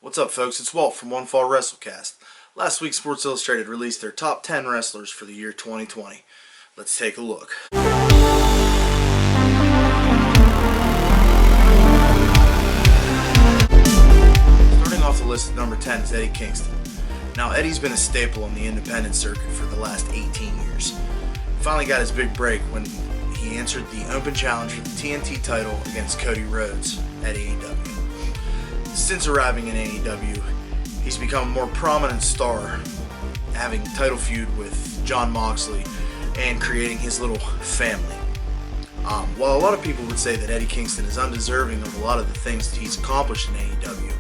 What's up, folks? It's Walt from One Fall WrestleCast. Last week, Sports Illustrated released their top 10 wrestlers for the year 2020. Let's take a look. Starting off the list at number 10 is Eddie Kingston. Now, Eddie's been a staple on the independent circuit for the last 18 years. He finally got his big break when he answered the open challenge for the TNT title against Cody Rhodes at AEW. Since arriving in AEW, he's become a more prominent star, having a title feud with Jon Moxley and creating his little family. While a lot of people would say that Eddie Kingston is undeserving of a lot of the things that he's accomplished in AEW,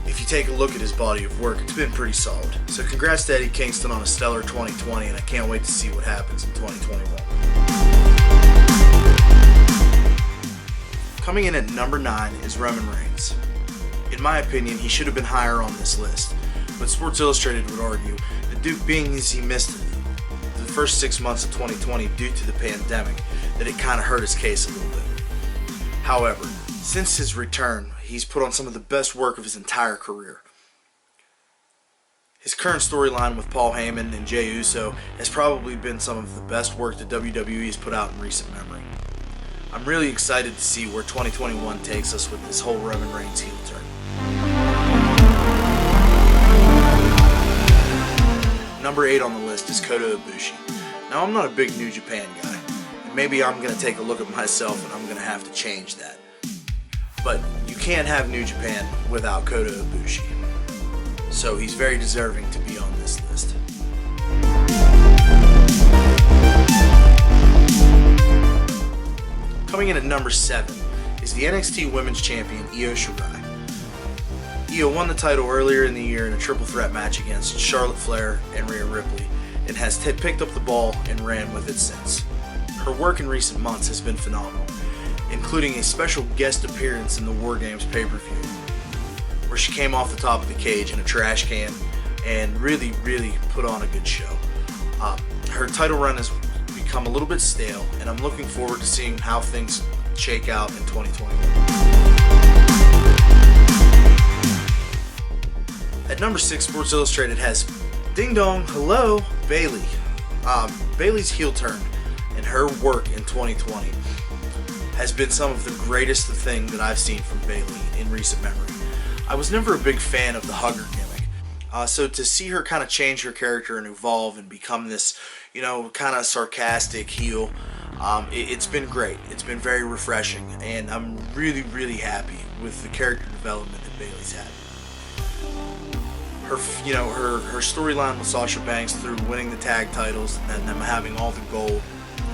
if you take a look at his body of work, it's been pretty solid. So congrats to Eddie Kingston on a stellar 2020, and I can't wait to see what happens in 2021. Coming in at number 9 is Roman Reigns. In my opinion, he should have been higher on this list, but Sports Illustrated would argue that being as he missed the first 6 months of 2020 due to the pandemic, that it kind of hurt his case a little bit. However, since his return, he's put on some of the best work of his entire career. His current storyline with Paul Heyman and Jey Uso has probably been some of the best work that WWE has put out in recent memory. I'm really excited to see where 2021 takes us with this whole Roman Reigns heel turn. Number 8 on the list is Kota Ibushi. Now, I'm not a big New Japan guy, and maybe I'm going to take a look at myself and I'm going to have to change that. But you can't have New Japan without Kota Ibushi, so he's very deserving to be on this list. Coming in at number 7 is the NXT Women's Champion Io Shirai. Io won the title earlier in the year in a triple threat match against Charlotte Flair and Rhea Ripley, and has picked up the ball and ran with it since. Her work in recent months has been phenomenal, including a special guest appearance in the War Games pay-per-view, where she came off the top of the cage in a trash can and really put on a good show. Her title run has become a little bit stale, and I'm looking forward to seeing how things shake out in 2021. At number 6, Sports Illustrated has Ding Dong, hello, Bayley. Bayley's heel turn and her work in 2020 has been some of the greatest thing that I've seen from Bayley in recent memory. I was never a big fan of the hugger gimmick, so to see her kind of change her character and evolve and become this, kind of sarcastic heel, it's been great. It's been very refreshing, and I'm really happy with the character development that Bayley's had. Her storyline with Sasha Banks through winning the tag titles and them having all the gold,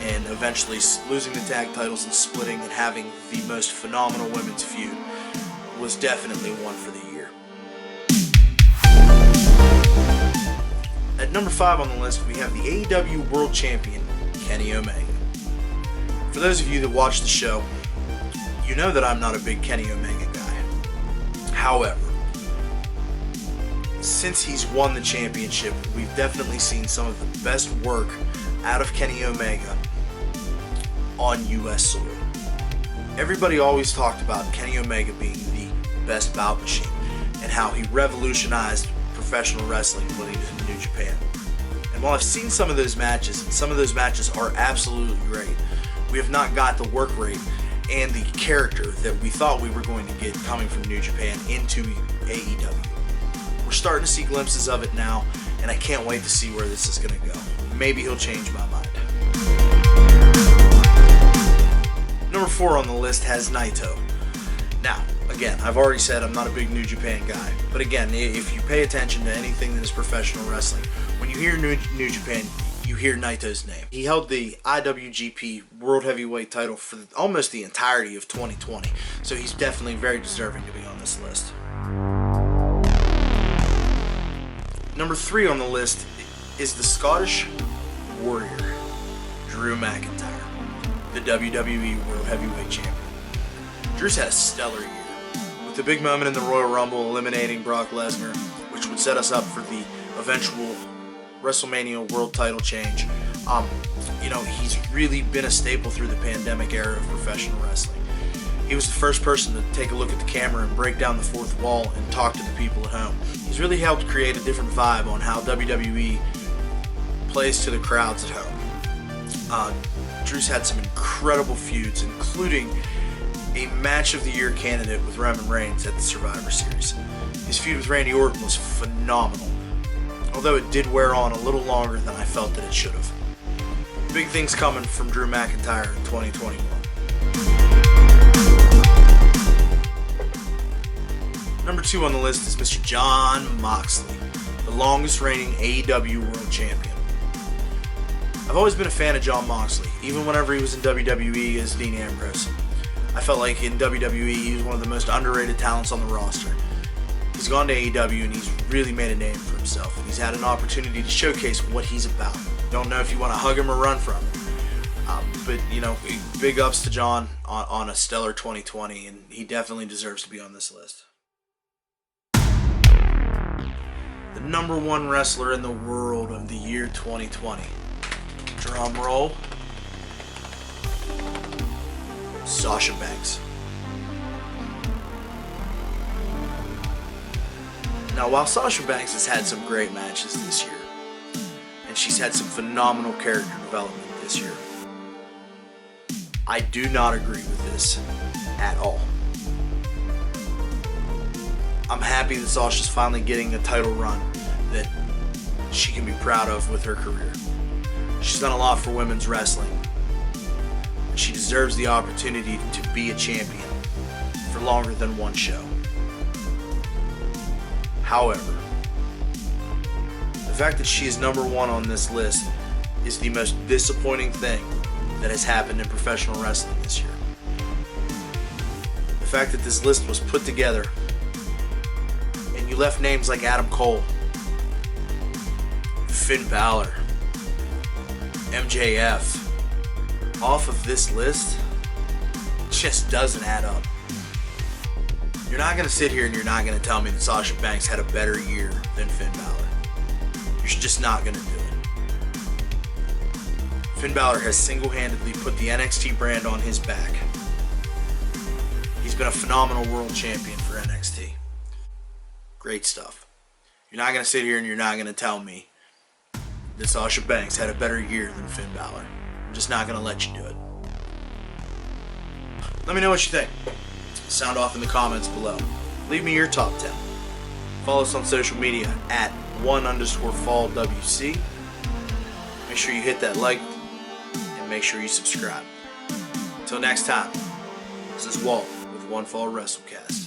and eventually losing the tag titles and splitting and having the most phenomenal women's feud, was definitely one for the year. At number 5 on the list, we have the AEW World Champion, Kenny Omega. For those of you that watch the show, you know that I'm not a big Kenny Omega guy. However, since he's won the championship, we've definitely seen some of the best work out of Kenny Omega on US soil. Everybody always talked about Kenny Omega being the best bout machine and how he revolutionized professional wrestling putting it in New Japan. And while I've seen some of those matches, and some of those matches are absolutely great, we have not got the work rate and the character that we thought we were going to get coming from New Japan into AEW. We're starting to see glimpses of it now, and I can't wait to see where this is going to go. Maybe he'll change my mind. Number 4 on the list has Naito. Now, again, I've already said I'm not a big New Japan guy, but again, if you pay attention to anything that is professional wrestling, when you hear New Japan, you hear Naito's name. He held the IWGP World Heavyweight title for almost the entirety of 2020, so he's definitely very deserving to be on this list. Number 3 on the list is the Scottish Warrior, Drew McIntyre, the WWE World Heavyweight Champion. Drew's had a stellar year, with the big moment in the Royal Rumble eliminating Brock Lesnar, which would set us up for the eventual WrestleMania World title change. He's really been a staple through the pandemic era of professional wrestling. He was the first person to take a look at the camera and break down the fourth wall and talk to the people at home. He's really helped create a different vibe on how WWE plays to the crowds at home. Drew's had some incredible feuds, including a match of the year candidate with Roman Reigns at the Survivor Series. His feud with Randy Orton was phenomenal, although it did wear on a little longer than I felt that it should have. Big things coming from Drew McIntyre in 2021. Number 2 on the list is Mr. Jon Moxley, the longest reigning AEW World Champion. I've always been a fan of Jon Moxley, even whenever he was in WWE as Dean Ambrose. I felt like in WWE he was one of the most underrated talents on the roster. He's gone to AEW and he's really made a name for himself, and he's had an opportunity to showcase what he's about. Don't know if you want to hug him or run from him, but big ups to Jon on a stellar 2020, and he definitely deserves to be on this list. The number 1 wrestler in the world of the year 2020. Drum roll. Sasha Banks. Now, while Sasha Banks has had some great matches this year, and she's had some phenomenal character development this year, I do not agree with this at all. I'm happy that Sasha's finally getting a title run that she can be proud of with her career. She's done a lot for women's wrestling, and she deserves the opportunity to be a champion for longer than one show. However, the fact that she is number 1 on this list is the most disappointing thing that has happened in professional wrestling this year. The fact that this list was put together and you left names like Adam Cole, Finn Balor, MJF off of this list just doesn't add up. You're not going to sit here and you're not going to tell me that Sasha Banks had a better year than Finn Balor. You're just not going to do it. Finn Balor has single-handedly put the NXT brand on his back. He's been a phenomenal world champion for NXT. Great stuff. You're not going to sit here and you're not going to tell me that Sasha Banks had a better year than Finn Balor. I'm just not going to let you do it. Let me know what you think. Sound off in the comments below. Leave me your top 10. Follow us on social media at @1_FallWC. Make sure you hit that like and make sure you subscribe. Until next time, this is Walt with One Fall WrestleCast.